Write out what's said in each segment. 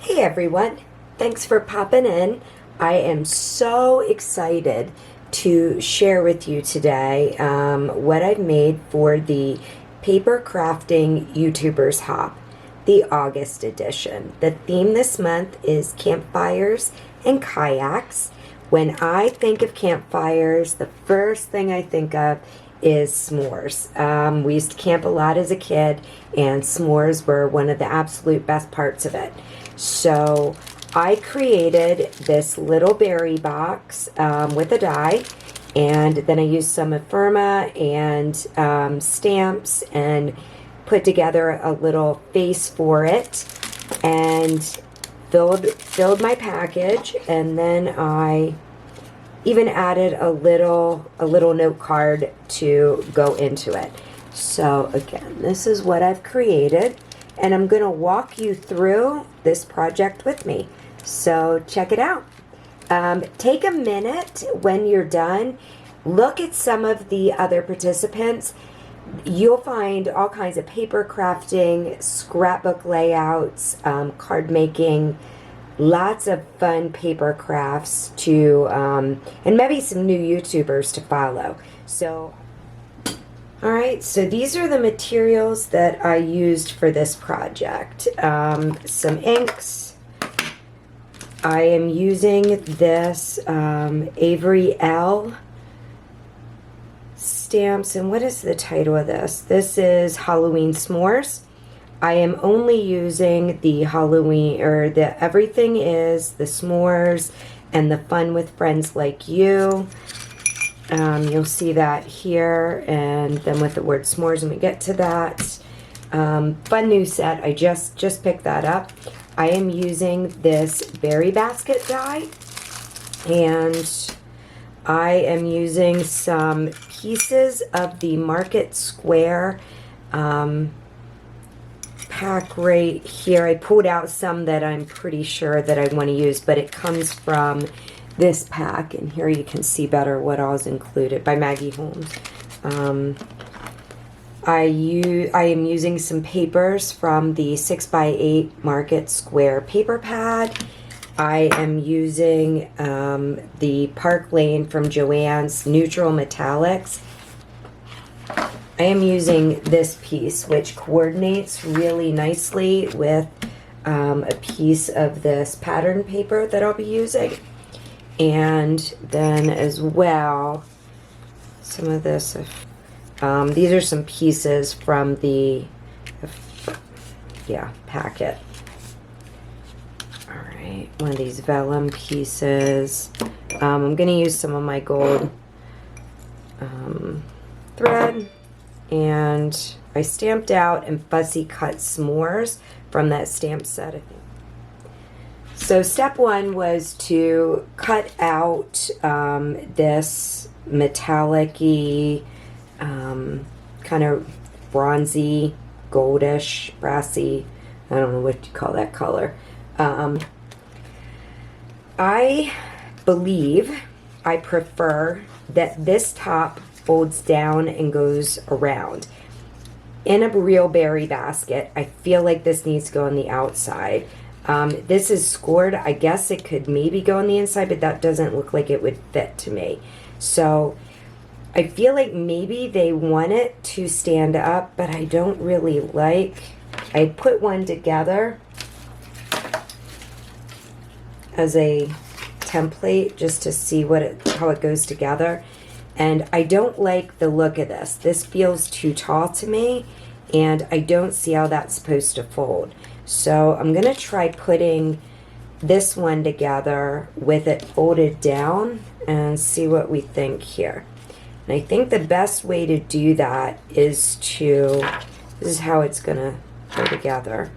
Hey everyone, thanks for popping in. I am so excited to share with you today what I've made for the Paper Crafting YouTubers Hop, the August edition. The theme this month is campfires and kayaks. When I think of campfires, the first thing I think of is s'mores. We used to camp a lot as a kid, and s'mores were one of the absolute best parts of it. So I created this little berry box with a die, and then I used some ephemera and stamps and put together a little face for it and filled my package, and then I even added a little note card to go into it. So again, this is what I've created, and I'm going to walk you through this project with me. So check it out. Take a minute when you're done. Look at some of the other participants. You'll find all kinds of paper crafting, scrapbook layouts, card making, lots of fun paper crafts to, and maybe some new YouTubers to follow. So, alright, so these are the materials that I used for this project. Some inks. I am using this Avery L stamps, and what is the title of this? This is Halloween S'mores. I am only using the Halloween, or the Everything Is, the S'mores, and the Fun with Friends Like You. You'll see that here, and then with the word s'mores when we get to that. Fun new set. I just picked that up. I am using this berry basket die, and I am using some pieces of the Market Square pack right here. I pulled out some that I'm pretty sure that I want to use, but it comes from this pack, and here you can see better what all is included, by Maggie Holmes. I am using some papers from the 6x8 Market Square paper pad. I am using the Park Lane from Joann's Neutral Metallics. I am using this piece, which coordinates really nicely with a piece of this pattern paper that I'll be using. And then as well, some of this, these are some pieces from the, packet. Alright, one of these vellum pieces. I'm going to use some of my gold thread. And I stamped out and fussy cut s'mores from that stamp set, I think. So step one was to cut out this metallic-y, kind of bronzy, goldish, brassy, I don't know what you call that color. I believe I prefer that this top folds down and goes around. In a real berry basket, I feel like this needs to go on the outside. This is scored. I guess it could maybe go on the inside, but that doesn't look like it would fit to me. So I feel like maybe they want it to stand up, but I don't really like. I put one together as a template just to see how it goes together. And I don't like the look of this. This feels too tall to me, and I don't see how that's supposed to fold. So I'm going to try putting this one together with it folded down and see what we think here. And I think the best way to do that is this is how it's going to go together,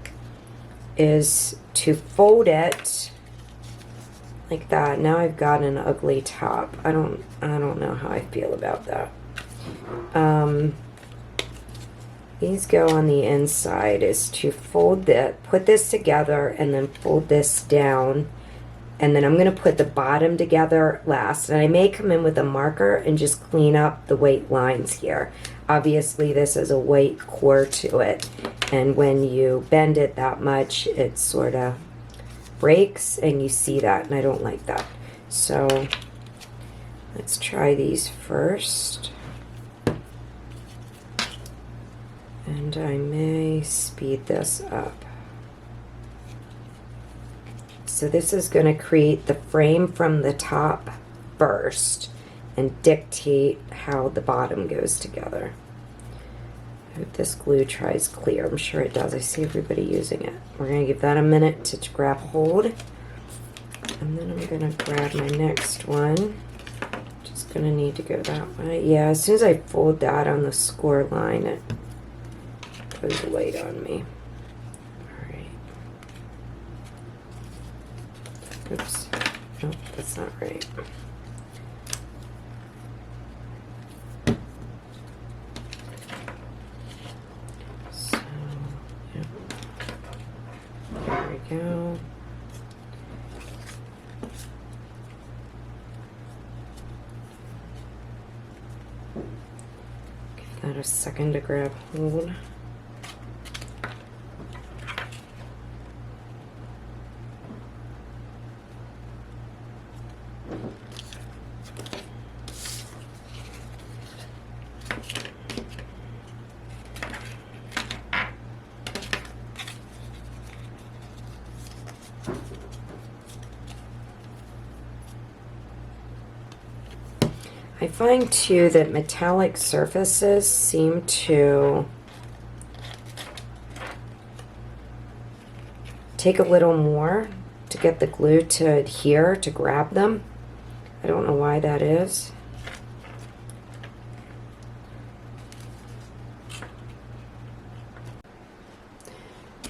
is to fold it like that. Now I've got an ugly top. I don't know how I feel about that. These go on the inside, is to put this together and then fold this down, and then I'm going to put the bottom together last, and I may come in with a marker and just clean up the white lines here. Obviously this has a white core to it, and when you bend it that much, it sort of breaks, and you see that, and I don't like that. So let's try these first. And I may speed this up. So this is going to create the frame from the top first and dictate how the bottom goes together. I hope this glue tries clear. I'm sure it does. I see everybody using it. We're going to give that a minute to grab hold. And then I'm going to grab my next one. Just going to need to go that way. Yeah, as soon as I fold that on the score line, it goes light on me. Alright. Oops. Nope, that's not right. So, yeah. There we go. Give that a second to grab hold. I find too that metallic surfaces seem to take a little more to get the glue to adhere, to grab them. I don't know why that is.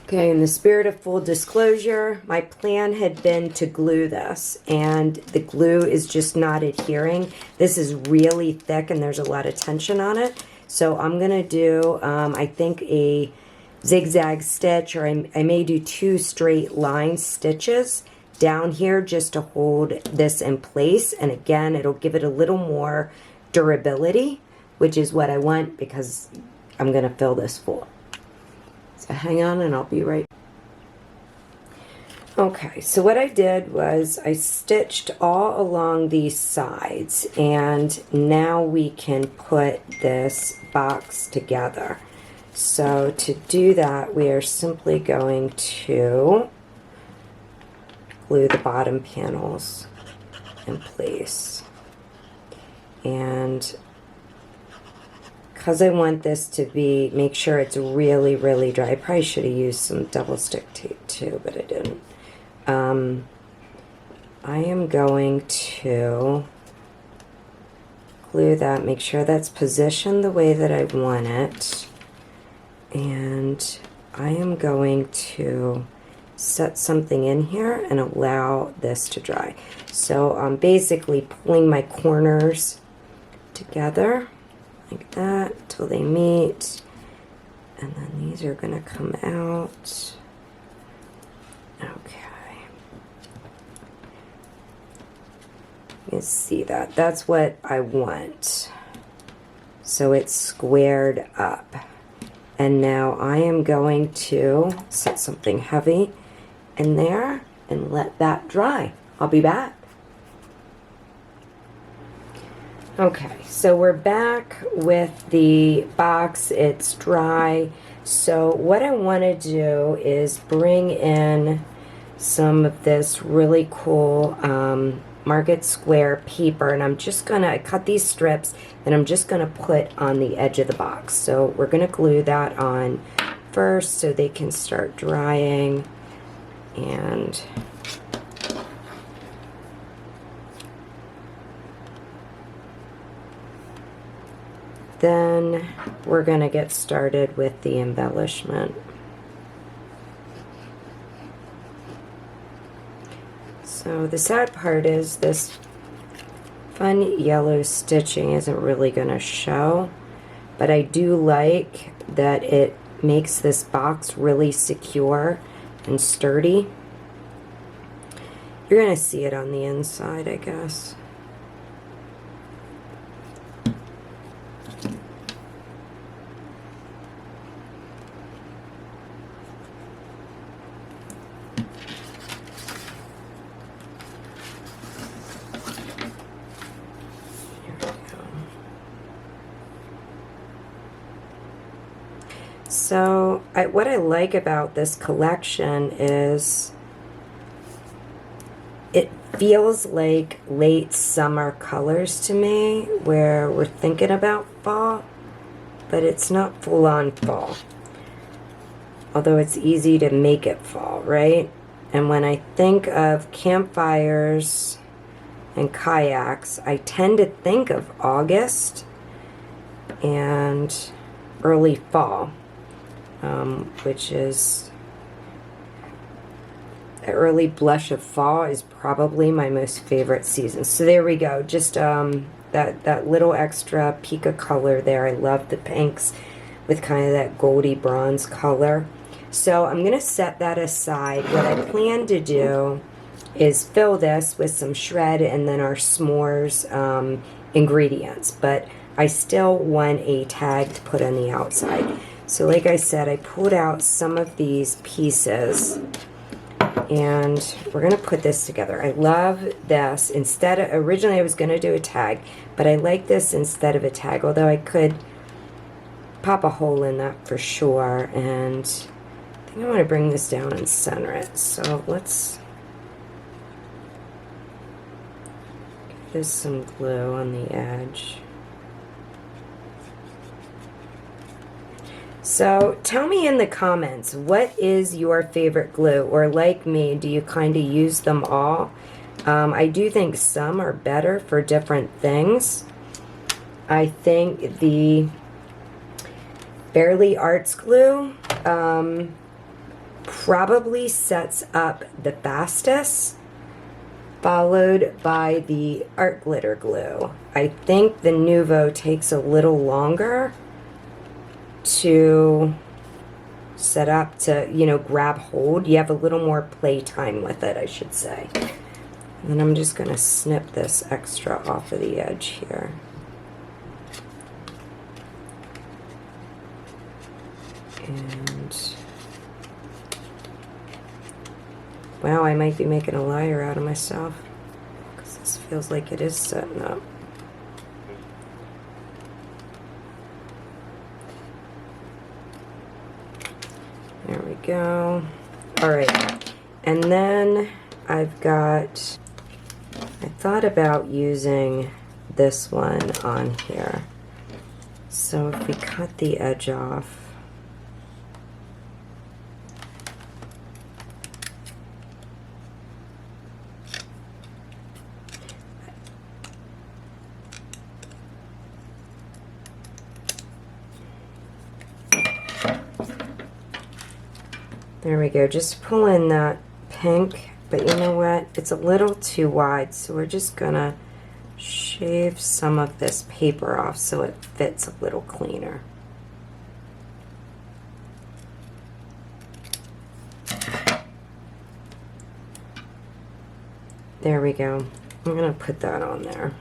Okay, in the spirit of full disclosure, my plan had been to glue this, and the glue is just not adhering. This is really thick and there's a lot of tension on it. So I'm going to do, I think, a zigzag stitch, or I may do 2 straight line stitches down here just to hold this in place. And again, it'll give it a little more durability, which is what I want because I'm going to fill this full. So hang on and I'll be right. Okay, so what I did was I stitched all along these sides, and now we can put this box together. So to do that, we are simply going to glue the bottom panels in place. And because I want this to be, make sure it's really, really dry. I probably should have used some double stick tape too, but I didn't. I am going to glue that, make sure that's positioned the way that I want it. And I am going to set something in here and allow this to dry. So I'm basically pulling my corners together like that till they meet, and then these are going to come out. Okay, you can see that. That's what I want. So it's squared up. And now I am going to set something heavy in there and let that dry. I'll be back. Okay, so we're back with the box. It's dry. So what I want to do is bring in some of this really cool Market Square paper, and I'm just going to cut these strips and I'm just going to put on the edge of the box. So we're going to glue that on first so they can start drying. And then we're going to get started with the embellishment. So the sad part is this fun yellow stitching isn't really going to show, but I do like that it makes this box really secure and sturdy. You're going to see it on the inside, I guess. So what I like about this collection is it feels like late summer colors to me, where we're thinking about fall, but it's not full-on fall. Although it's easy to make it fall, right? And when I think of campfires and kayaks, I tend to think of August and early fall, which is the early blush of fall is probably my most favorite season. So there we go. Just that little extra peak of color there. I love the pinks with kind of that goldy bronze color. So I'm going to set that aside. What I plan to do is fill this with some shred and then our s'mores ingredients. But I still want a tag to put on the outside. So like I said, I pulled out some of these pieces and we're going to put this together. I love this. Instead of, originally I was going to do a tag, but I like this instead of a tag, although I could pop a hole in that for sure. And I think I want to bring this down and center it. So let's give this some glue on the edge. So tell me in the comments, what is your favorite glue? Or like me, do you kind of use them all? I do think some are better for different things. I think the Bearly Arts glue probably sets up the fastest, followed by the Art Glitter glue. I think the Nuvo takes a little longer to set up, to, you know, grab hold. You have a little more play time with it, I should say. And then I'm just going to snip this extra off of the edge here. And wow, I might be making a liar out of myself because this feels like it is setting up. There we go. All right, and then I've got, I thought about using this one on here. So if we cut the edge off, there we go. Just pull in that pink, but you know what? It's a little too wide, so we're just gonna shave some of this paper off so it fits a little cleaner. There we go. I'm gonna put that on there.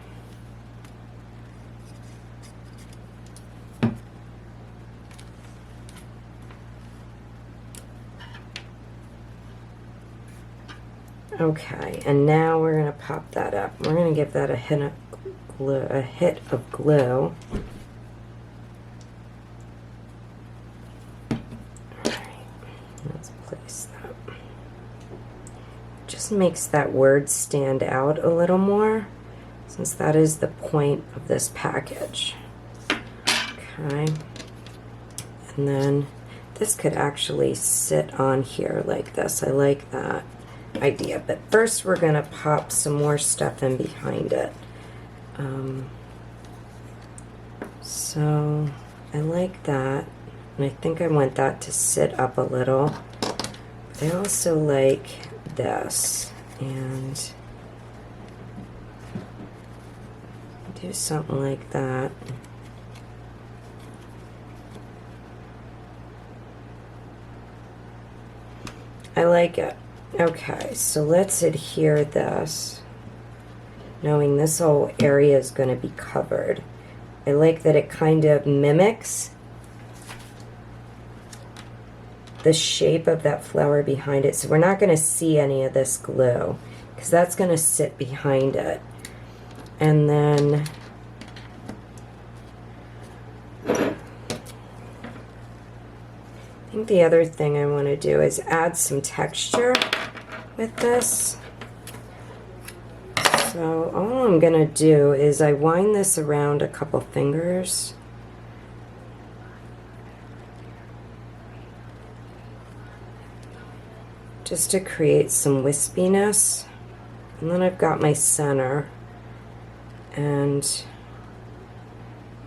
Okay, and now we're going to pop that up. We're going to give that a hit of glue. Alright, let's place that. Just makes that word stand out a little more, since that is the point of this package. Okay, and then this could actually sit on here like this. I like that idea, but first we're going to pop some more stuff in behind it. So I like that, and I think I want that to sit up a little. I also like this, and do something like that. I like it. Okay, so let's adhere this, knowing this whole area is going to be covered. I like that it kind of mimics the shape of that flower behind it. So we're not going to see any of this glue because that's going to sit behind it. And then I think the other thing I want to do is add some texture with this. So all I'm going to do is I wind this around a couple fingers. Just to create some wispiness. And then I've got my center. And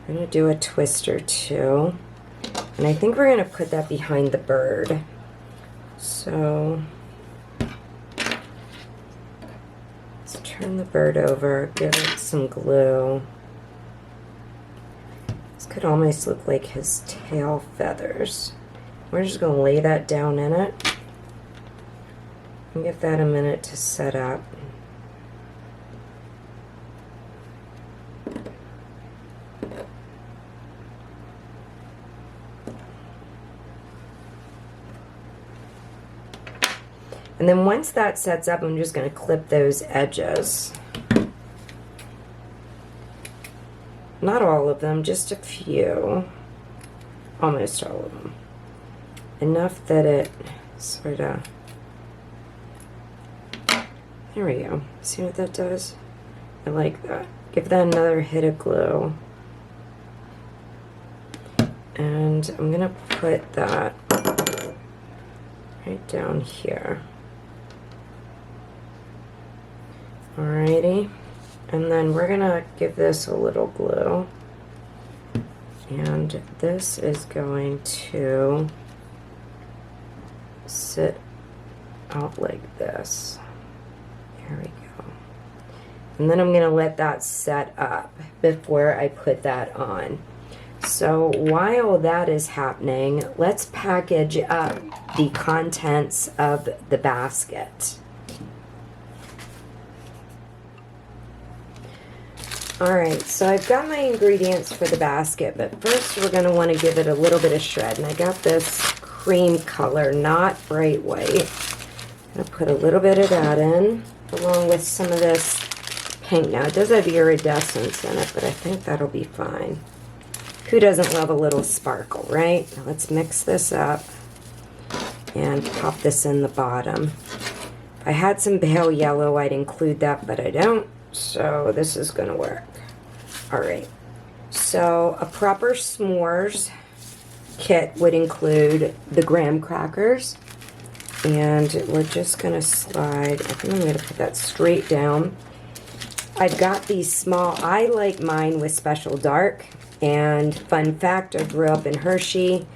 I'm going to do a twist or two. And I think we're going to put that behind the bird. So let's turn the bird over, give it some glue. This could almost look like his tail feathers. We're just going to lay that down in it and give that a minute to set up. And then once that sets up, I'm just going to clip those edges. Not all of them, just a few. Almost all of them. Enough that it sort of... There we go. See what that does? I like that. Give that another hit of glue. And I'm going to put that right down here. Alrighty, and then we're gonna give this a little glue, and this is going to sit out like this. There we go. And then I'm gonna let that set up before I put that on. So while that is happening, let's package up the contents of the basket. Alright, so I've got my ingredients for the basket, but first we're going to want to give it a little bit of shred. And I got this cream color, not bright white. I'm going to put a little bit of that in, along with some of this pink. Now, it does have iridescence in it, but I think that'll be fine. Who doesn't love a little sparkle, right? Now let's mix this up and pop this in the bottom. If I had some pale yellow, I'd include that, but I don't. So this is going to work. Alright, so a proper s'mores kit would include the graham crackers, and we're just going to slide, I think I'm going to put that straight down. I've got these small, I like mine with special dark, and fun fact, I grew up in Hershey.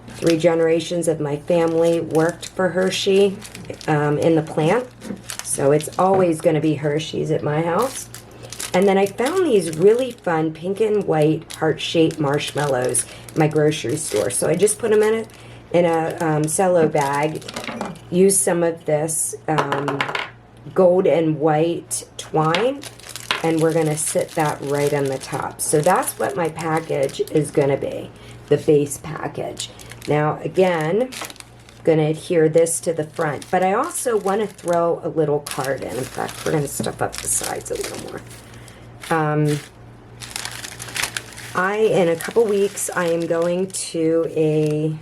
3 generations of my family worked for Hershey in the plant. So it's always going to be Hershey's at my house. And then I found these really fun pink and white heart-shaped marshmallows in my grocery store. So I just put them in a cello bag. Used some of this gold and white twine. And we're going to sit that right on the top. So that's what my package is going to be. The base package. Now again, going to adhere this to the front, but I also want to throw a little card in. In fact, we're going to stuff up the sides a little more. In a couple weeks, I am going to a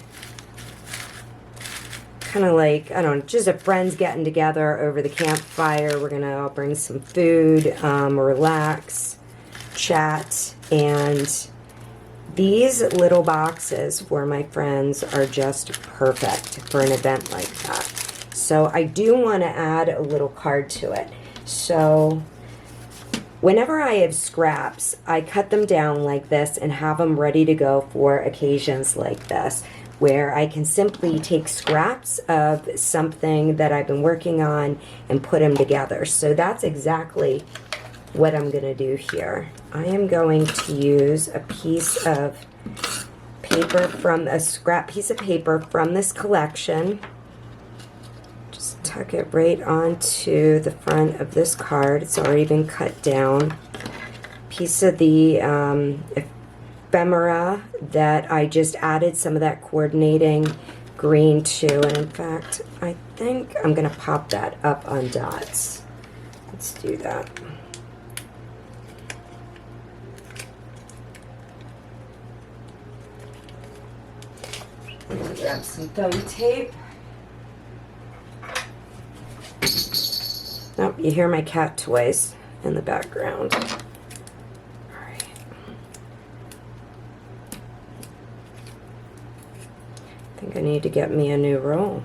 kind of like, I don't know, just a friends getting together over the campfire. We're going to all bring some food, relax, chat, and these little boxes for my friends are just perfect for an event like that. So I do want to add a little card to it. So whenever I have scraps, I cut them down like this and have them ready to go for occasions like this, where I can simply take scraps of something that I've been working on and put them together. So that's exactly what I'm going to do here. I am going to use a piece of paper from a scrap piece of paper from this collection. Just tuck it right onto the front of this card. It's already been cut down. Piece of the ephemera that I just added some of that coordinating green to, and in fact I think I'm going to pop that up on dots. Let's do that. I'm gonna grab some thumb tape. Oh, you hear my cat toys in the background. Alright. I think I need to get me a new roll.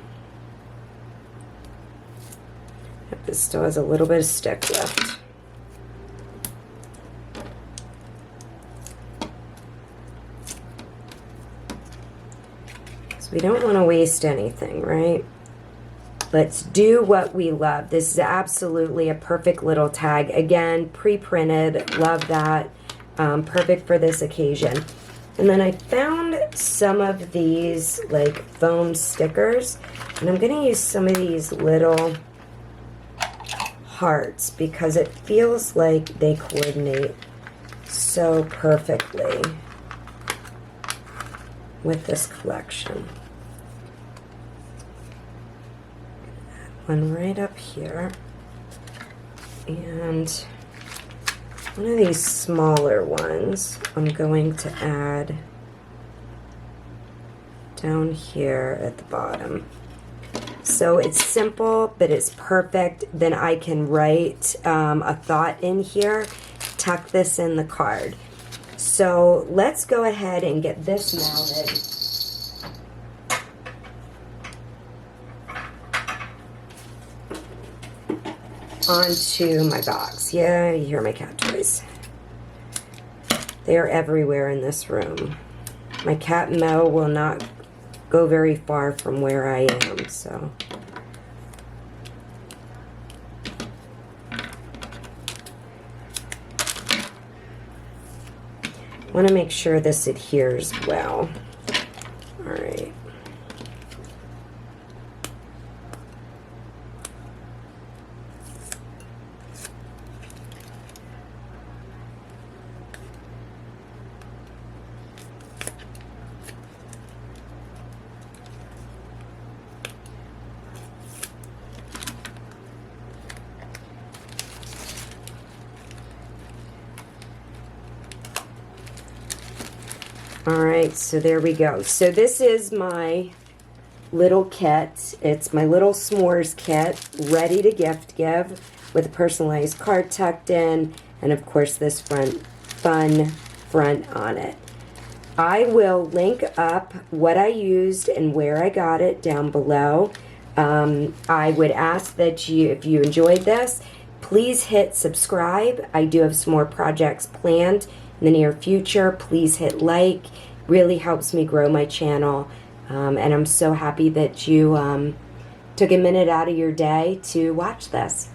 Yep, this still has a little bit of stick left. So we don't want to waste anything, right? Let's do what we love. This is absolutely a perfect little tag. Again, pre-printed. Love that. Perfect for this occasion. And then I found some of these like foam stickers. And I'm going to use some of these little hearts because it feels like they coordinate so perfectly with this collection. One right up here, and one of these smaller ones I'm going to add down here at the bottom. So it's simple, but it's perfect. Then I can write a thought in here, tuck this in the card. So let's go ahead and get this mounted. Onto my box. Yeah, you hear my cat toys. They are everywhere in this room. My cat Mo will not go very far from where I am, so. I want to make sure this adheres well. All right. Alright, so there we go. So this is my little kit. It's my little s'mores kit, ready to give with a personalized card tucked in, and of course this fun front on it. I will link up what I used and where I got it down below. I would ask that you, if you enjoyed this, please hit subscribe. I do have some more projects planned in the near future. Please hit like. Really helps me grow my channel. And I'm so happy that you took a minute out of your day to watch this.